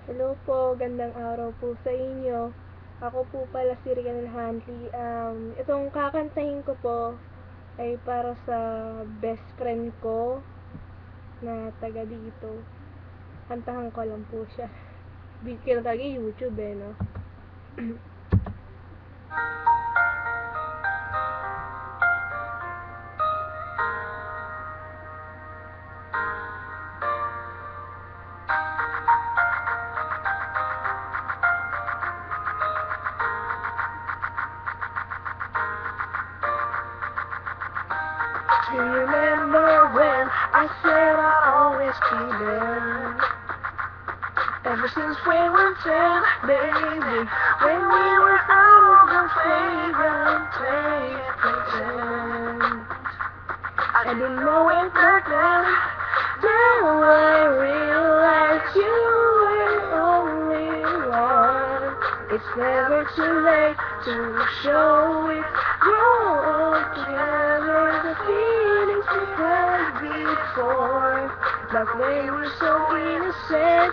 Hello po, gandang araw po sa inyo. Ako po pala si Rian Huntley. Itong kakantahin ko po ay para sa best friend ko na taga dito. Kantahan ko lang po siya. Kinatagi YouTube no? Do you remember when I said I'd always be there? Ever since we were 10, baby, when we were out of the favorite playground. I didn't know it back then. Now I realize you were the only one. It's never too late to show it. You're all together. The feelings we had before, like they were so innocent.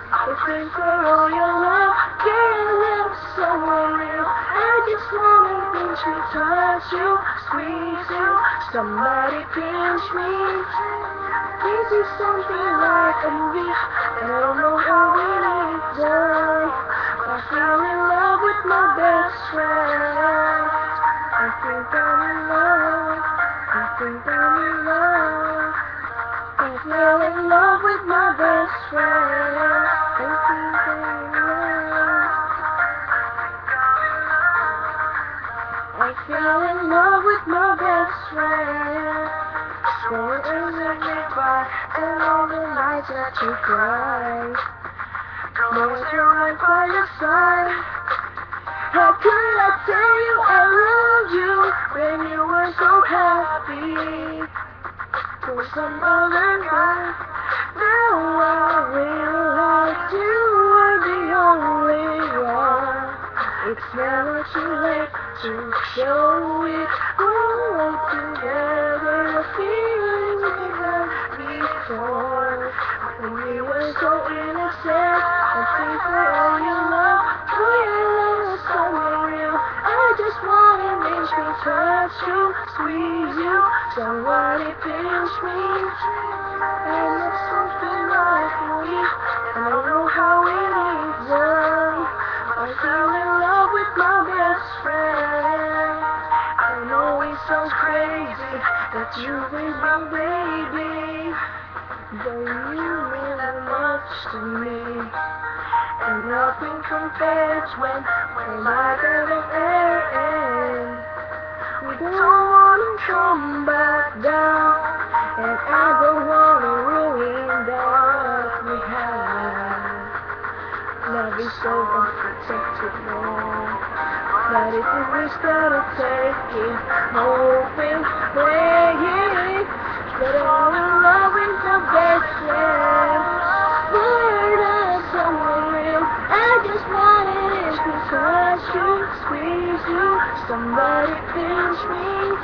Thanks for all your love, girl, love someone real. I just wanna pinch you, touch you, squeeze you. Somebody pinch me. This is something like a movie, and I don't know how it is done. I fell in love with my best friend. I think I'm in love. I think I'm in love. I fell in love with my best friend. I think I'm in love. I fell in love with my best friend. So it isn't goodbye, and all the nights that you cried. Girl, I was there right by your side. How could I tell you I love you when you were so happy for some other guy? Now I realize you were the only one. It's never too late to show it. We're all together, the feelings we had before, when we were so innocent. And thanks for all your love, for your love is so real. I just wanna make you, touch you, squeeze you. Somebody pinch me. And it's something like me. And I don't know how it is done. I fell in love with my best friend. I know it sounds crazy that you've been my baby, but you mean much to me. And nothing compares when we're like at an end. We don't wanna come back down, and I don't wanna ruin that we have. Love is so unprotected now, but it's a risk gotta take it. Hoping, praying, but I'm in love with my best friend. Word of someone real. I just wanted it to touch you, squeeze you. Somebody pinch me.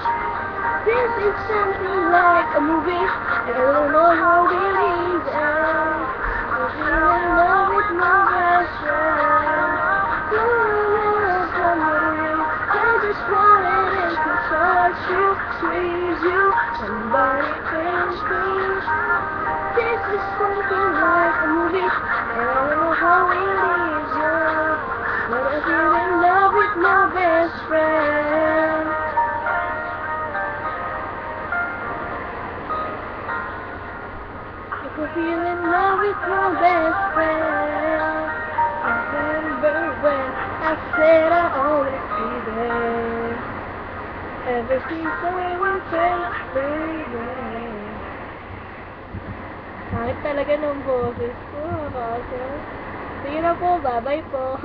This is something like a movie, and I don't know how it is done. I'm in love with my best friend. Word of someone real. I just wanted it to touch you, squeeze you. Somebody pinch me. This is something like a movie, and I don't know how it is done. But I feel in love with my best friend. I feel in love with my best friend. I remember when I said I'd always be there. Ever since we were 10, baby. Kahit talaga ng boses ko, kaso. Sige na po, bye-bye po.